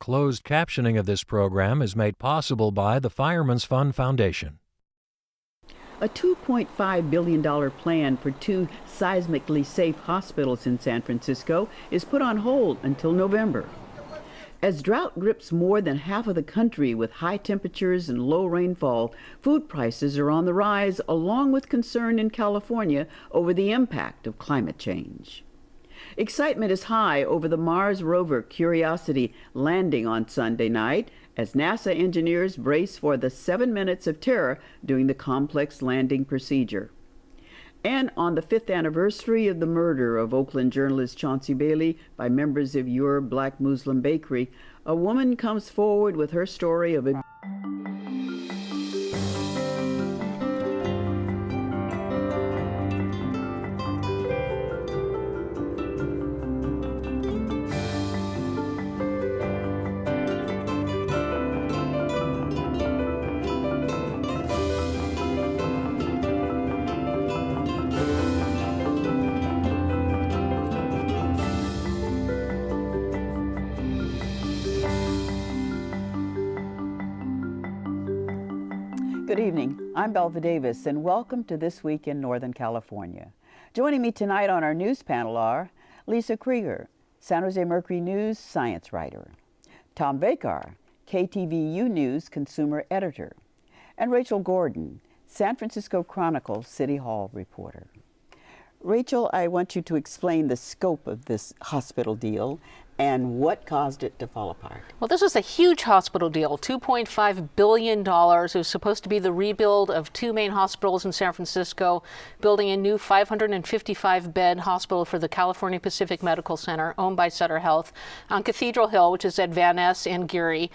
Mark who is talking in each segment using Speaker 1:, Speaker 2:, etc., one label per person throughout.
Speaker 1: Closed captioning of this program is made possible by the Fireman's Fund Foundation.
Speaker 2: A $2.5 billion plan for 2 seismically safe hospitals in San Francisco is put on hold until November. As drought grips more than half of the country with high temperatures and low rainfall, food prices are on the rise, along with concern in California over the impact of climate change. Excitement is high over the Mars rover Curiosity landing on Sunday night as NASA engineers brace for the 7 minutes of terror during the complex landing procedure. And on the 5th anniversary of the murder of Oakland journalist Chauncey Bailey by members of Your Black Muslim Bakery, a woman comes forward with her story of a Good evening. I'm Belva Davis, and welcome to This Week in Northern California. Joining me tonight on our news panel are Lisa Krieger, San Jose Mercury News science writer, Tom Vakar, KTVU News consumer editor, and Rachel Gordon, San Francisco Chronicle City Hall reporter. Rachel, I want you to explain the scope of this hospital deal and what caused it to fall apart.
Speaker 3: Well, this was a huge hospital deal, $2.5 billion. It was supposed to be the rebuild of 2 main hospitals in San Francisco, building a new 555-bed hospital for the California Pacific Medical Center, owned by Sutter Health, on Cathedral Hill, which is at Van Ness and Geary,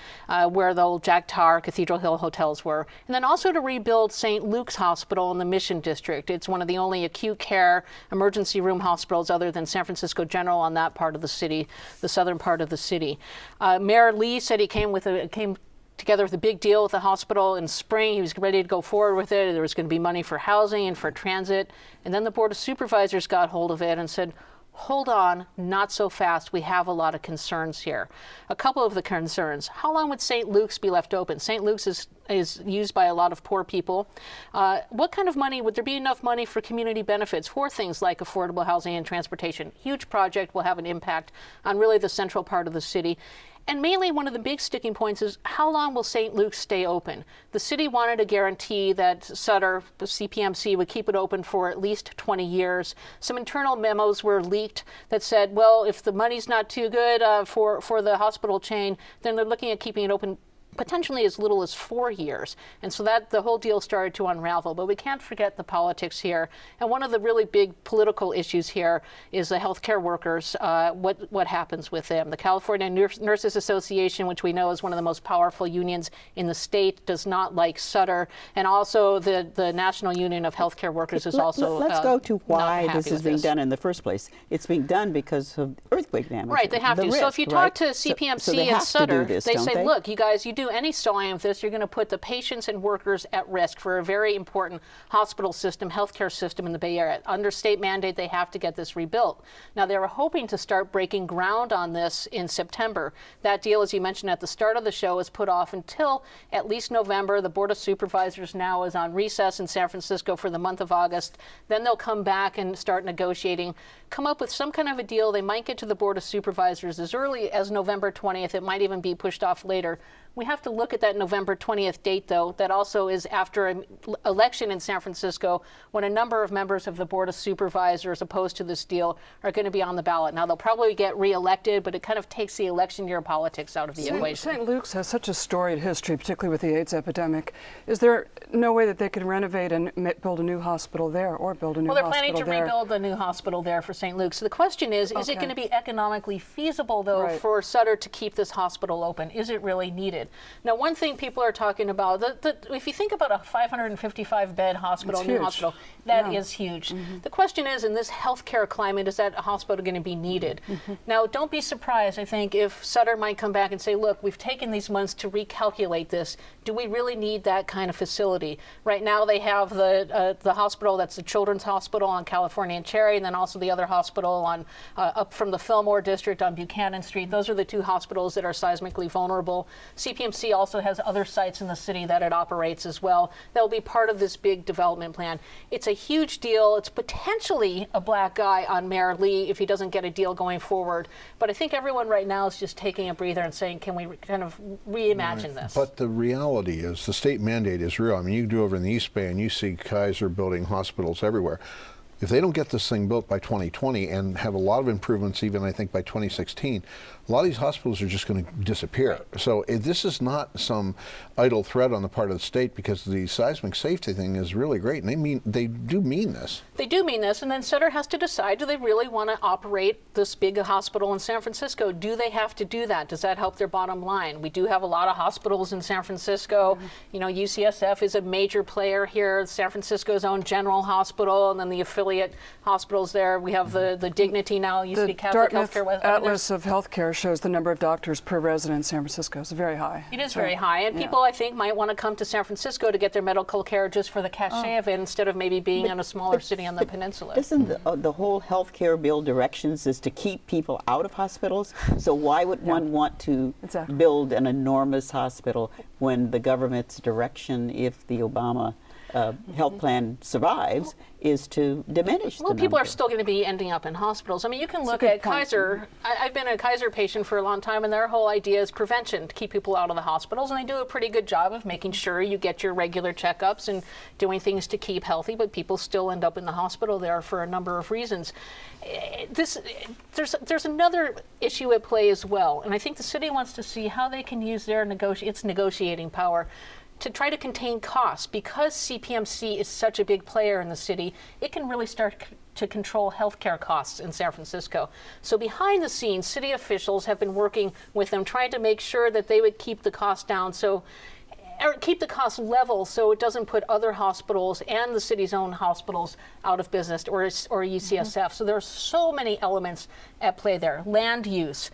Speaker 3: where the old Jack Tar Cathedral Hill hotels were. And then also to rebuild St. Luke's Hospital in the Mission District. It's one of the only acute care emergency room hospitals other than San Francisco General on that part of the city, the southern part of the city. Mayor Lee said he came together with a big deal with the hospital in spring. He was ready to go forward with it. There was going to be money for housing and for transit. And then the Board of Supervisors got hold of it and said, hold on, not so fast. We have a lot of concerns here. A couple of the concerns. How long would St. Luke's be left open? St. Luke's is used by a lot of poor people. What kind of money, would there be enough money for community benefits for things like affordable housing and transportation? Huge project will have an impact on really the central part of the city. And mainly one of the big sticking points is how long will St. Luke's stay open? The city wanted a guarantee that Sutter, the CPMC, would keep it open for at least 20 years. Some internal memos were leaked that said, well, if the money's not too good for the hospital chain, then they're looking at keeping it open potentially as little as 4 years. And so that the whole deal started to unravel. But we can't forget the politics here. And one of the really big political issues here is the healthcare workers, what happens with them. The California Nurses Association, which we know is one of the most powerful unions in the state, does not like Sutter. And also the National Union of Healthcare Workers is also
Speaker 2: Let's go to why this is being done in the first place. It's being done because of earthquake damage.
Speaker 3: Right, they have to.
Speaker 2: Risk,
Speaker 3: so if you talk to CPMC and Sutter, they say, look, you guys, you do any stalling of this, you're going to put the patients and workers at risk for a very important hospital system, healthcare system in the Bay Area. Under state mandate, they have to get this rebuilt. Now, they were hoping to start breaking ground on this in September. That deal, as you mentioned at the start of the show, is put off until at least November. The Board of Supervisors now is on recess in San Francisco for the month of August. Then they'll come back and start negotiating, come up with some kind of a deal. They might get to the Board of Supervisors as early as November 20th. It might even be pushed off later. We have to look at that November 20th date, though. That also is after an election in San Francisco when a number of members of the Board of Supervisors opposed to this deal are going to be on the ballot. Now, they'll probably get reelected, but it kind of takes the election year politics out of the equation.
Speaker 4: St. Luke's has such a storied history, particularly with the AIDS epidemic. Is there no way that they could renovate and build a new hospital there or build a new hospital there?
Speaker 3: Well, they're planning to rebuild a new hospital there for St. Luke's. So the question is it going to be economically feasible, though, for Sutter to keep this hospital open? Is it really needed? needed. Now, one thing people are talking about, if you think about a 555-bed hospital,
Speaker 4: It's
Speaker 3: new
Speaker 4: huge.
Speaker 3: hospital, that
Speaker 4: Yeah.
Speaker 3: is huge. The question is, in this healthcare climate, is that hospital going to be needed? Now, don't be surprised, I think, if Sutter might come back and say, look, we've taken these months to recalculate this. Do we really need that kind of facility? Right now, they have the hospital, that's the Children's Hospital on California and Cherry, and then also the other hospital on up from the Fillmore district on Buchanan Street. Those are the two hospitals that are seismically vulnerable. CPMC also has other sites in the city that it operates as well. That will be part of this big development plan. It's a huge deal. It's potentially a black eye on Mayor Lee if he doesn't get a deal going forward. But I think everyone right now is just taking a breather and saying, can we kind of reimagine this?
Speaker 5: But the reality is the state mandate is real. I mean, you go over in the East Bay and you see Kaiser building hospitals everywhere. If they don't get this thing built by 2020 and have a lot of improvements even, I think, by 2016, a lot of these hospitals are just going to disappear. So this is not some idle threat on the part of the state, because the seismic safety thing is really great, and they do mean this.
Speaker 3: They do mean this, and then Sutter has to decide, do they really want to operate this big hospital in San Francisco? Do they have to do that? Does that help their bottom line? We do have a lot of hospitals in San Francisco. You know, UCSF is a major player here, San Francisco's own General Hospital, and then the affiliate hospitals there. We have the Dignity now, used to be Catholic
Speaker 4: Dartmouth
Speaker 3: Healthcare.
Speaker 4: Atlas of Healthcare shows the number of doctors per resident in San Francisco is very high.
Speaker 3: It is very high, and people, I think, might want to come to San Francisco to get their medical care just for the cachet of it, instead of maybe being in a smaller city on the peninsula.
Speaker 6: Isn't the whole healthcare bill directions is to keep people out of hospitals? So why would one want to build an enormous hospital when the government's direction, if the Obama health plan survives, is to diminish
Speaker 3: Well,
Speaker 6: the
Speaker 3: people are
Speaker 6: number?
Speaker 3: still going to be ending up in hospitals. I mean, you can look at Kaiser. I've been a Kaiser patient for a long time, and their whole idea is prevention, to keep people out of the hospitals, and they do a pretty good job of making sure you get your regular checkups and doing things to keep healthy, but people still end up in the hospital there for a number of reasons. There's another issue at play as well, and I think the city wants to see how they can use its negotiating power to try to contain costs. Because CPMC is such a big player in the city, it can really start to control healthcare costs in San Francisco. So behind the scenes, city officials have been working with them, trying to make sure that they would keep the costs down, or keep the cost level, so it doesn't put other hospitals and the city's own hospitals out of business, or UCSF. So there are so many elements at play there. Land use,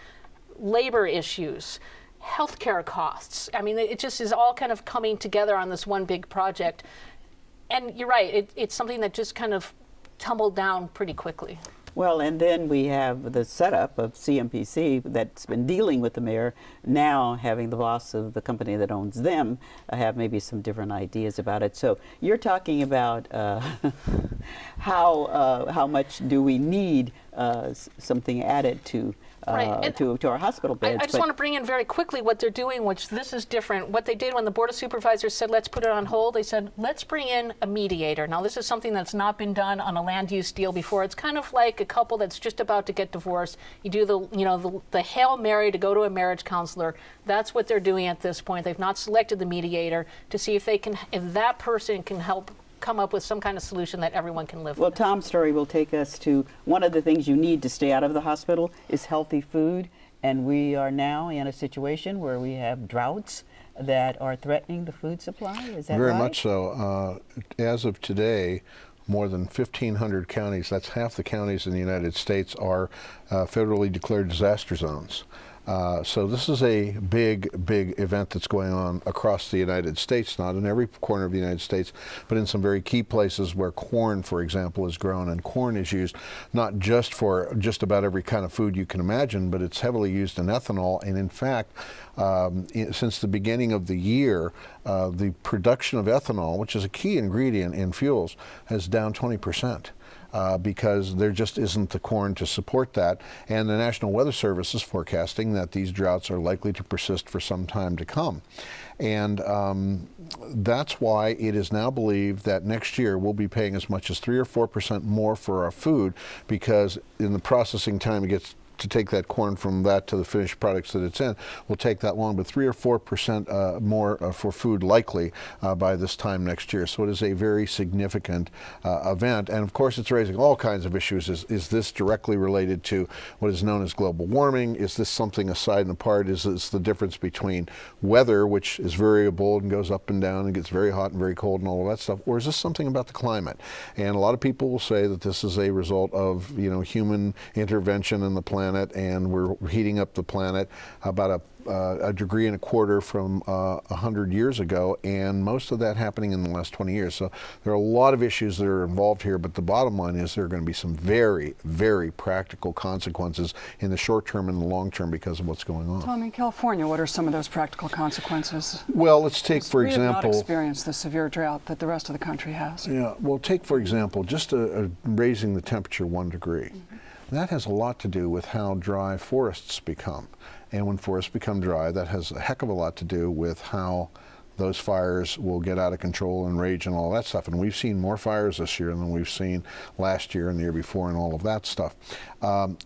Speaker 3: labor issues, healthcare costs. I mean, it just is all kind of coming together on this one big project. And you're right, it's something that just kind of tumbled down pretty quickly.
Speaker 6: Well, and then we have the setup of CMPC that's been dealing with the mayor, now having the boss of the company that owns them have maybe some different ideas about it. So you're talking about how much do we need something added to to our hospital beds.
Speaker 3: I just want to bring in very quickly what they're doing, which this is different. What they did when the Board of Supervisors said, let's put it on hold, they said, let's bring in a mediator. Now, this is something that's not been done on a land use deal before. It's kind of like a couple that's just about to get divorced. You do the Hail Mary to go to a marriage counselor. That's what they're doing at this point. They've not selected the mediator to see if that person can help come up with some kind of solution that everyone can live with.
Speaker 6: Well, Tom's story will take us to one of the things you need to stay out of the hospital is healthy food. And we are now in a situation where we have droughts that are threatening the food supply. Is that right?
Speaker 5: Very much so. As of today, more than 1,500 counties, that's half the counties in the United States, are federally declared disaster zones. So this is a big event that's going on across the United States, not in every corner of the United States, but in some very key places where corn, for example, is grown. And corn is used not just for just about every kind of food you can imagine, but it's heavily used in ethanol. And in fact, since the beginning of the year, the production of ethanol, which is a key ingredient in fuels, has down 20%. Because there just isn't the corn to support that. And the National Weather Service is forecasting that these droughts are likely to persist for some time to come. And that's why it is now believed that next year we'll be paying as much as 3 or 4% more for our food, because in the processing time it gets to take that corn from that to the finished products that it's in will take that long, but 3 or 4% more for food likely by this time next year. So it is a very significant event. And of course, it's raising all kinds of issues. Is this directly related to what is known as global warming? Is this something aside and apart? Is this the difference between weather, which is variable and goes up and down and gets very hot and very cold and all of that stuff? Or is this something about the climate? And a lot of people will say that this is a result of, human intervention in the planet, and we're heating up the planet about a degree and a quarter from 100 years ago, and most of that happening in the last 20 years. So there are a lot of issues that are involved here, but the bottom line is there are going to be some very, very practical consequences in the short term and the long term because of what's going on.
Speaker 4: Tom, in California, what are some of those practical consequences?
Speaker 5: Well, let's take, for example...
Speaker 4: We have not experienced the severe drought that the rest of the country has.
Speaker 5: Yeah, well, take, for example, just raising the temperature 1 degree. Mm-hmm. That has a lot to do with how dry forests become. And when forests become dry, that has a heck of a lot to do with how those fires will get out of control and rage and all that stuff. And we've seen more fires this year than we've seen last year and the year before and all of that stuff.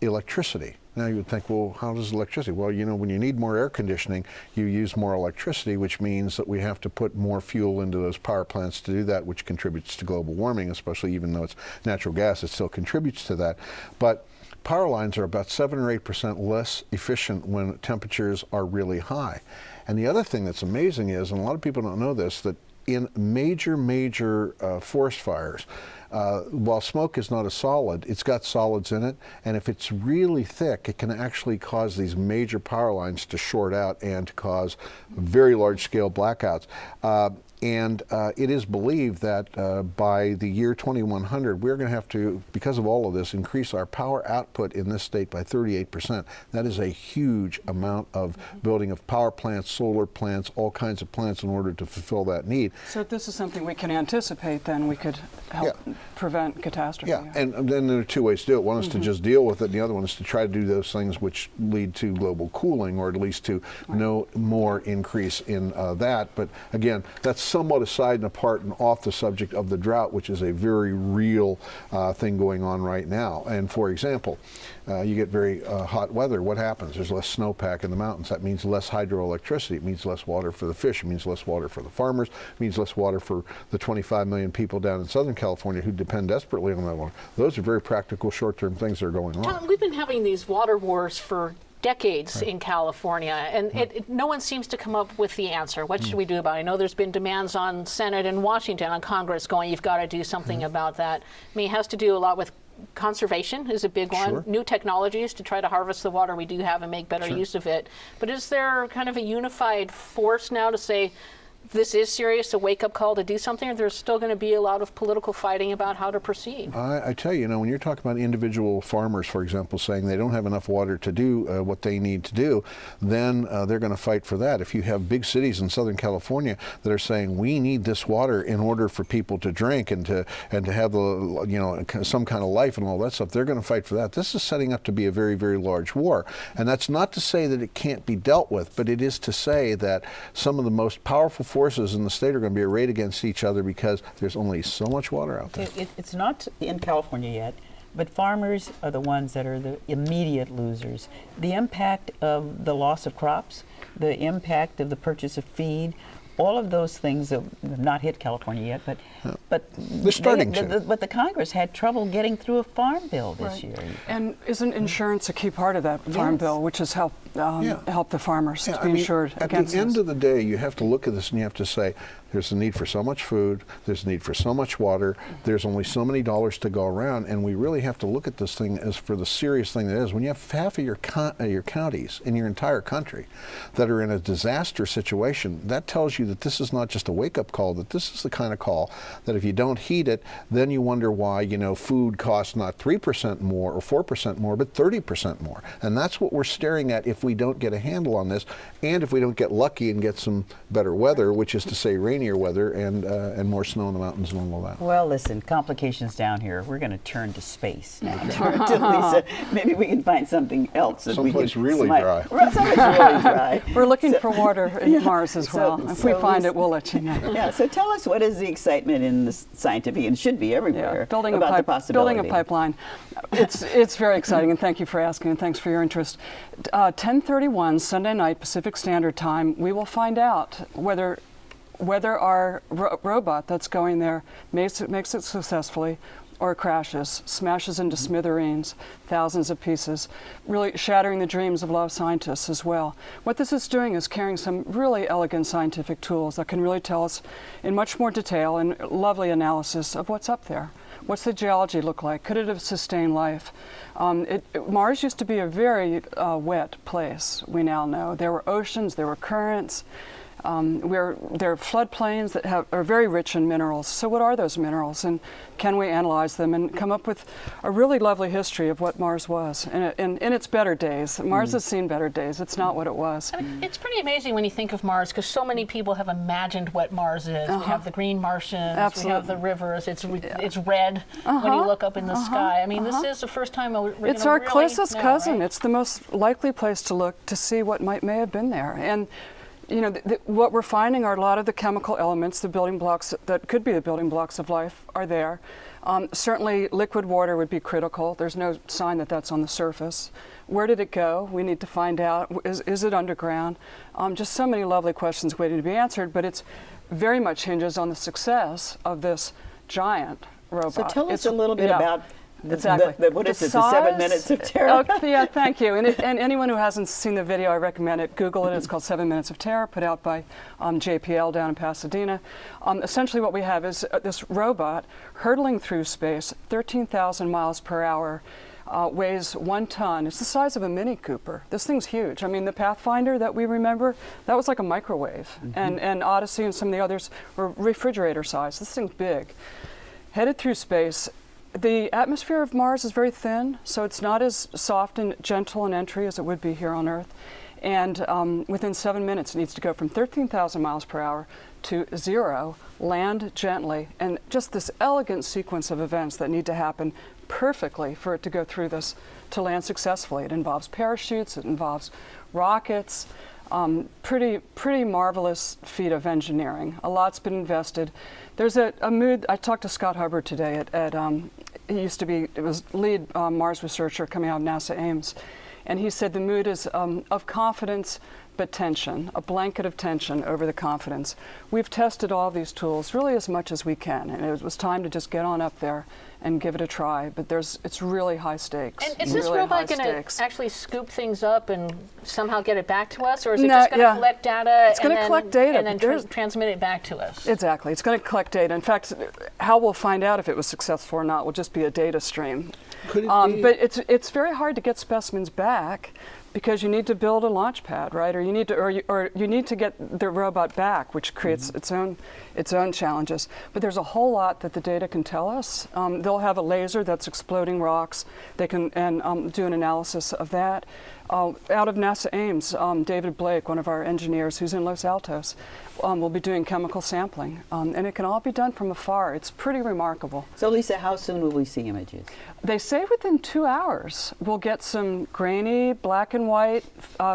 Speaker 5: Electricity. Now you would think, well, how does electricity? Well, when you need more air conditioning, you use more electricity, which means that we have to put more fuel into those power plants to do that, which contributes to global warming, especially even though it's natural gas, it still contributes to that. But power lines are about 7 or 8% less efficient when temperatures are really high. And the other thing that's amazing is, and a lot of people don't know this, that in major forest fires, while smoke is not a solid, it's got solids in it, and if it's really thick, it can actually cause these major power lines to short out and to cause very large-scale blackouts. And it is believed that by the year 2100, we're going to have to, because of all of this, increase our power output in this state by 38%. That is a huge amount of building of power plants, solar plants, all kinds of plants in order to fulfill that need.
Speaker 4: So if this is something we can anticipate, then we could help prevent catastrophe.
Speaker 5: Yeah, and then there are 2 ways to do it. One is to just deal with it, and the other one is to try to do those things which lead to global cooling, or at least to no more increase in that. But again, that's somewhat aside and apart and off the subject of the drought, which is a very real thing going on right now. And for example, you get very hot weather. What happens? There's less snowpack in the mountains. That means less hydroelectricity. It means less water for the fish. It means less water for the farmers. It means less water for the 25 million people down in Southern California who depend desperately on that water. Those are very practical short-term things that are going on.
Speaker 3: Tom, we've been having these water wars for decades in California, and no one seems to come up with the answer. What should we do about it? I know there's been demands on Senate and Washington, on Congress, going, you've got to do something about that. I mean, it has to do a lot with conservation is a big one.
Speaker 5: Sure.
Speaker 3: New technologies to try to harvest the water we do have and make better use of it. But is there kind of a unified force now to say, this is serious, a wake-up call to do something, or there's still going to be a lot of political fighting about how to proceed?
Speaker 5: I tell you, when you're talking about individual farmers, for example, saying they don't have enough water to do what they need to do, then they're going to fight for that. If you have big cities in Southern California that are saying we need this water in order for people to drink and to have some kind of life and all that stuff, they're going to fight for that. This is setting up to be a very, very large war, and that's not to say that it can't be dealt with, but it is to say that some of the most powerful forces in the state are going to be arrayed against each other because there's only so much water out there.
Speaker 6: It's not in California yet, but farmers are the ones that are the immediate losers. The impact of the loss of crops, the impact of the purchase of feed, all of those things that have not hit California yet, but
Speaker 5: they're starting to.
Speaker 6: But the Congress had trouble getting through a farm bill this year.
Speaker 4: And isn't insurance a key part of that farm bill, which has helped the farmers to be insured against
Speaker 5: At the end of the day, you have to look at this and you have to say, there's a need for so much food, there's a need for so much water, there's only so many dollars to go around, and we really have to look at this thing as for the serious thing that is. When you have half of your counties in your entire country that are in a disaster situation, that tells you that this is not just a wake-up call, that this is the kind of call that if you don't heed it, then you wonder why, food costs not 3% more or 4% more, but 30% more. And that's what we're staring at if we don't get a handle on this, and if we don't get lucky and get some better weather, which is to say rain rainier weather and more snow in the mountains and all of that.
Speaker 6: Well, listen, complications down here. We're going to turn to space now. Lisa, maybe we can find something else.
Speaker 5: Someplace really dry.
Speaker 6: Someplace really dry.
Speaker 4: We're looking for water in Mars as well. If we find it, we'll let you know.
Speaker 6: Yeah, so tell us, what is the excitement in the scientific, and should be everywhere,
Speaker 4: building
Speaker 6: about the possibility?
Speaker 4: Building a pipeline. It's very exciting, and thank you for asking, and thanks for your interest. 10:31 Sunday night Pacific Standard Time, we will find out whether our robot that's going there makes it successfully or crashes, smashes into smithereens, thousands of pieces, really shattering the dreams of a lot of scientists as well. What this is doing is carrying some really elegant scientific tools that can really tell us in much more detail and lovely analysis of what's up there. What's the geology look like? Could it have sustained life? Mars used to be a very wet place, we now know. There were oceans, there were currents. There are floodplains that are very rich in minerals. So what are those minerals, and can we analyze them and come up with a really lovely history of what Mars was in its better days? Mars has seen better days. It's not what it was.
Speaker 3: I mean, it's pretty amazing when you think of Mars, because so many people have imagined what Mars is. We have the green Martians, we have the rivers, it's red when you look up in the sky. I mean, this is the first time we're
Speaker 4: It's our
Speaker 3: really
Speaker 4: closest
Speaker 3: know,
Speaker 4: cousin.
Speaker 3: right?
Speaker 4: It's the most likely place to look to see what may have been there. And you know, what we're finding are a lot of the chemical elements, the building blocks that could be the building blocks of life, are there. Certainly, liquid water would be critical. There's no sign that that's on the surface. Where did it go? We need to find out. Is it underground? Just so many lovely questions waiting to be answered, but it's very much hinges on the success of this giant robot.
Speaker 6: So tell us a little bit about
Speaker 4: exactly.
Speaker 6: What is it, the 7 Minutes of Terror?
Speaker 4: Yeah, thank you. And anyone who hasn't seen the video, I recommend it. Google it. It's called 7 Minutes of Terror, put out by JPL down in Pasadena. Essentially what we have is this robot hurtling through space, 13,000 miles per hour, weighs 1 ton. It's the size of a Mini Cooper. This thing's huge. I mean, the Pathfinder that we remember, that was like a microwave. And Odyssey and some of the others were refrigerator size. This thing's big. Headed through space. The atmosphere of Mars is very thin, so it's not as soft and gentle in entry as it would be here on Earth. And within 7 minutes, it needs to go from 13,000 miles per hour to 0, land gently, and just this elegant sequence of events that need to happen perfectly for it to go through this to land successfully. It involves parachutes, it involves rockets. Pretty marvelous feat of engineering. A lot's been invested. There's a mood. I talked to Scott Hubbard today it was lead Mars researcher coming out of NASA Ames, and he said the mood is of confidence but tension, a blanket of tension over the confidence. We've tested all these tools really as much as we can, and it was time to just get on up there and give it a try. But it's really high stakes.
Speaker 3: And is this
Speaker 4: really
Speaker 3: robot going to actually scoop things up and somehow get it back to us, or is it just going to collect data?
Speaker 4: It's going to collect data
Speaker 3: and then transmit it back to us.
Speaker 4: Exactly, it's going to collect data. In fact, how we'll find out if it was successful or not will just be a data stream.
Speaker 5: Could it be?
Speaker 4: But it's very hard to get specimens back, because you need to build a launch pad, right? Or you need to get the robot back, which creates its own challenges. But there's a whole lot that the data can tell us. They'll have a laser that's exploding rocks. They can do an analysis of that. Out of NASA Ames, David Blake, one of our engineers who's in Los Altos, will be doing chemical sampling, and it can all be done from afar. It's pretty remarkable.
Speaker 6: So, Lisa, how soon will we see images?
Speaker 4: They say within 2 hours we'll get some grainy, black and white,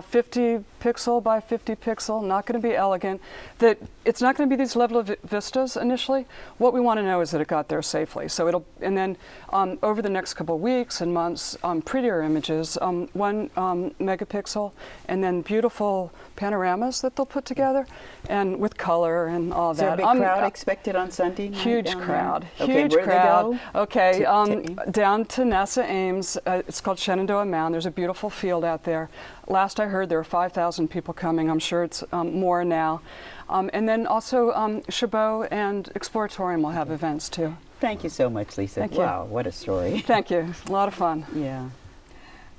Speaker 4: 50 pixel by 50 pixel, not going to be elegant. That it's not going to be these level of vistas initially. What we want to know is that it got there safely. So and then over the next couple of weeks and months, prettier images, 1 megapixel, and then beautiful panoramas that they'll put together, and with color and all that.
Speaker 6: Is there a big crowd expected on Sunday night?
Speaker 4: Huge crowd.
Speaker 6: Okay,
Speaker 4: huge
Speaker 6: where
Speaker 4: crowd.
Speaker 6: do they go?
Speaker 4: Okay, down to NASA Ames. It's called Shenandoah Mound. There's a beautiful field out there. Last I heard, there were 5,000 people coming. I'm sure it's more now. And then also Chabot and Exploratorium will have events too.
Speaker 6: Thank you so much, Lisa.
Speaker 4: Thank you.
Speaker 6: Wow, what a story.
Speaker 4: Thank you. A lot of fun.
Speaker 6: Yeah.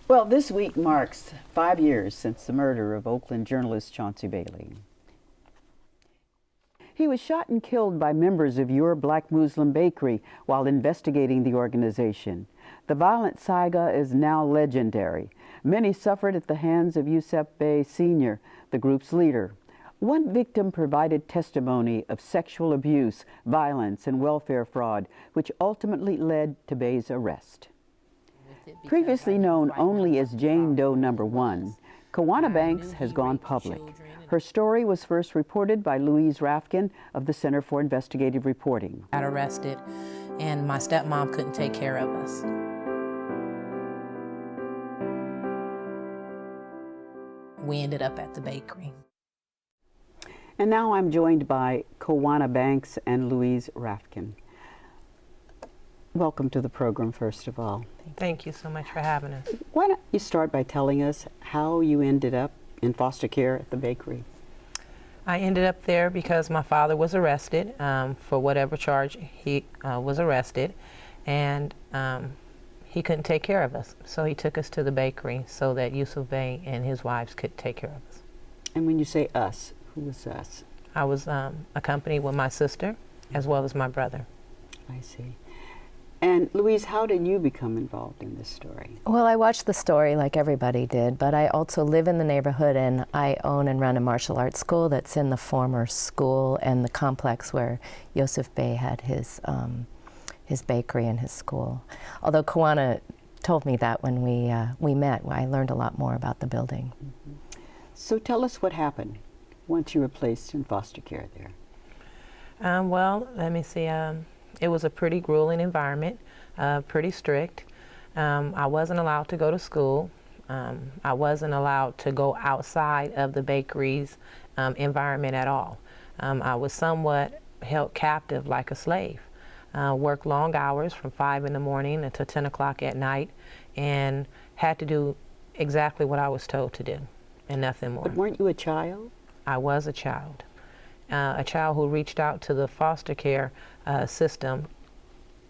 Speaker 6: Well, this week marks 5 years since the murder of Oakland journalist Chauncey Bailey. He was shot and killed by members of Your Black Muslim Bakery while investigating the organization. The violent saga is now legendary. Many suffered at the hands of Yusuf Bey Sr., the group's leader.
Speaker 2: One victim provided testimony of sexual abuse, violence, and welfare fraud, which ultimately led to Bay's arrest. Previously known only as Jane Doe Number 1, Kowana Banks has gone public. Her story was first reported by Louise Rafkin of the Center for Investigative Reporting.
Speaker 7: Got arrested, and my stepmom couldn't take care of us. We ended up at the bakery.
Speaker 2: And now I'm joined by Kowana Banks and Louise Rafkin. Welcome to the program, first of all.
Speaker 8: Thank you so much for having us.
Speaker 2: Why don't you start by telling us how you ended up in foster care at the bakery?
Speaker 8: I ended up there because my father was arrested for whatever charge he was arrested, and he couldn't take care of us. So he took us to the bakery so that Yusuf Bey and his wives could take care of us.
Speaker 2: And when you say us, who was us?
Speaker 8: I was accompanied with my sister as well as my brother.
Speaker 2: I see. And Louise, how did you become involved in this story?
Speaker 9: Well, I watched the story like everybody did, but I also live in the neighborhood, and I own and run a martial arts school that's in the former school and the complex where Yusuf Bey had his bakery and his school. Although Kowana told me that when we met, I learned a lot more about the building.
Speaker 2: Mm-hmm. So tell us what happened once you were placed in foster care there.
Speaker 8: Well, let me see. It was a pretty grueling environment, pretty strict. I wasn't allowed to go to school. I wasn't allowed to go outside of the bakery's environment at all. I was somewhat held captive like a slave. Worked long hours from 5 in the morning until 10 o'clock at night, and had to do exactly what I was told to do and nothing more.
Speaker 2: But weren't you a child?
Speaker 8: I was a child who reached out to the foster care system,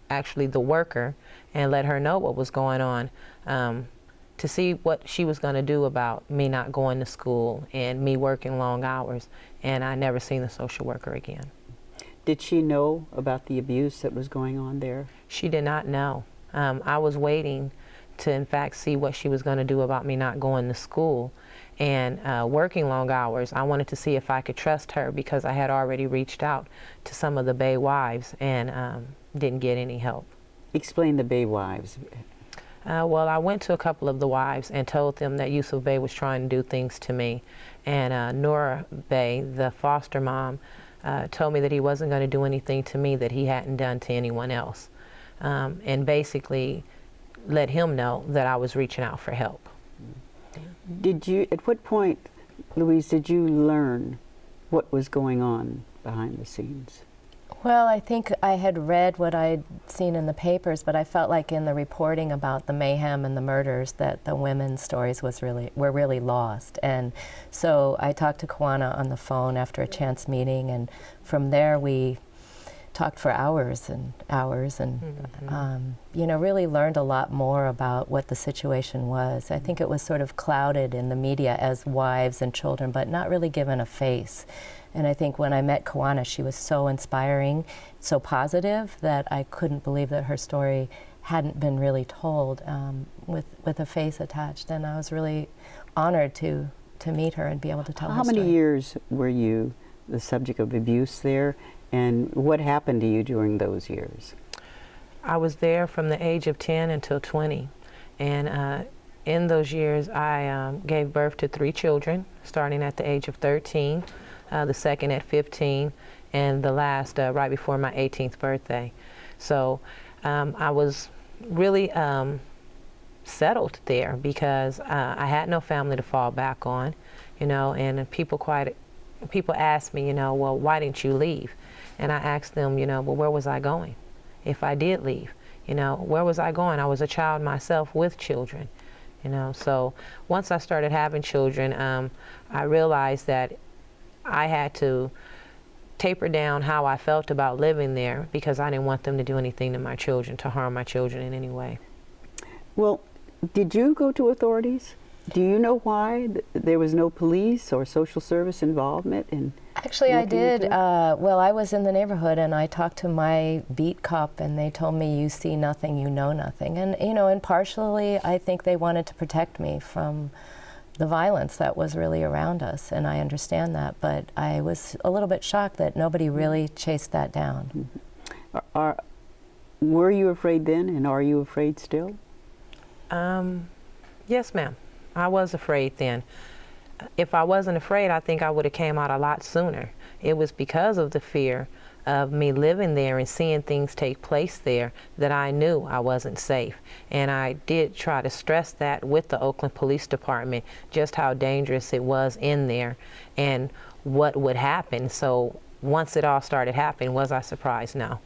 Speaker 8: actually the worker, and let her know what was going on, to see what she was going to do about me not going to school and me working long hours. And I never seen the social worker again.
Speaker 2: Did she know about the abuse that was going on there?
Speaker 8: She did not know. I was waiting to, in fact, see what she was going to do about me not going to school and working long hours. I wanted to see if I could trust her, because I had already reached out to some of the Bay wives and didn't get any help.
Speaker 2: Explain the Bay wives.
Speaker 8: Well, I went to a couple of the wives and told them that Yusuf Bey was trying to do things to me. And Nora Bey, the foster mom, told me that he wasn't going to do anything to me that he hadn't done to anyone else. And basically let him know that I was reaching out for help.
Speaker 2: Did you, at what point, Louise, did you learn what was going on behind the scenes?
Speaker 9: Well, I think I had read what I'd seen in the papers, but I felt like in the reporting about the mayhem and the murders that the women's stories were really lost. And so I talked to Kowana on the phone after a chance meeting, and from there we talked for hours and hours, and you know, really learned a lot more about what the situation was. I think it was sort of clouded in the media as wives and children, but not really given a face. And I think when I met Kowana, she was so inspiring, so positive, that I couldn't believe that her story hadn't been really told with a face attached. And I was really honored to meet her and be able to tell her story.
Speaker 2: How many years were you the subject of abuse there, and what happened to you during those years?
Speaker 8: I was there from the age of 10 until 20. And in those years, I gave birth to 3 children, starting at the age of 13. The second at 15, and the last right before my 18th birthday. So I was really settled there because I had no family to fall back on, you know, and people asked me, you know, well, why didn't you leave? And I asked them, you know, well, where was I going if I did leave? You know, where was I going? I was a child myself with children, you know. So once I started having children, I realized that I had to taper down how I felt about living there, because I didn't want them to do anything to my children, to harm my children in any way.
Speaker 2: Well, did you go to authorities? Do you know why there was no police or social service involvement in?
Speaker 9: Actually, I did. Well, I was in the neighborhood, and I talked to my beat cop, and they told me, you see nothing, you know nothing. And, you know, and partially, I think they wanted to protect me from the violence that was really around us, and I understand that, but I was a little bit shocked that nobody really chased that down.
Speaker 6: Were you afraid then, and are you afraid still?
Speaker 8: Yes, ma'am. I was afraid then. If I wasn't afraid, I think I would have came out a lot sooner. It was because of the fear of me living there and seeing things take place there that I knew I wasn't safe. And I did try to stress that with the Oakland Police Department, just how dangerous it was in there and what would happen. So once it all started happening, was I surprised? No.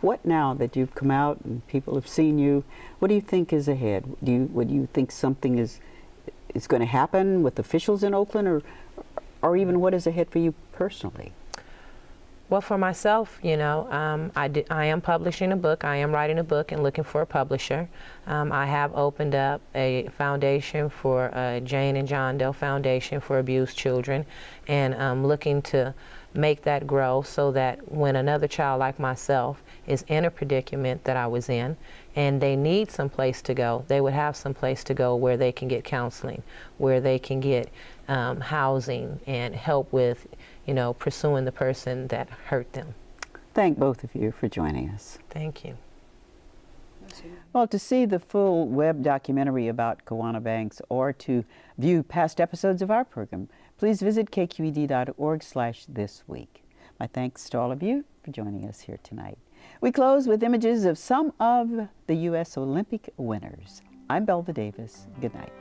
Speaker 6: What now that you've come out and people have seen you, what do you think is ahead? Would you think something is going to happen with officials in Oakland, or even what is ahead for you personally?
Speaker 8: Well, for myself, you know, I am publishing a book. I am writing a book and looking for a publisher. I have opened up a foundation for Jane and John Doe Foundation for Abused Children, and I'm looking to make that grow so that when another child like myself is in a predicament that I was in and they need some place to go, they would have some place to go where they can get counseling, where they can get housing and help with, you know, pursuing the person that hurt them.
Speaker 6: Thank both of you for joining us.
Speaker 8: Thank you.
Speaker 6: Well, to see the full web documentary about Kowana Banks or to view past episodes of our program, please visit kqed.org/thisweek. My thanks to all of you for joining us here tonight. We close with images of some of the U.S. Olympic winners. I'm Belva Davis. Good night.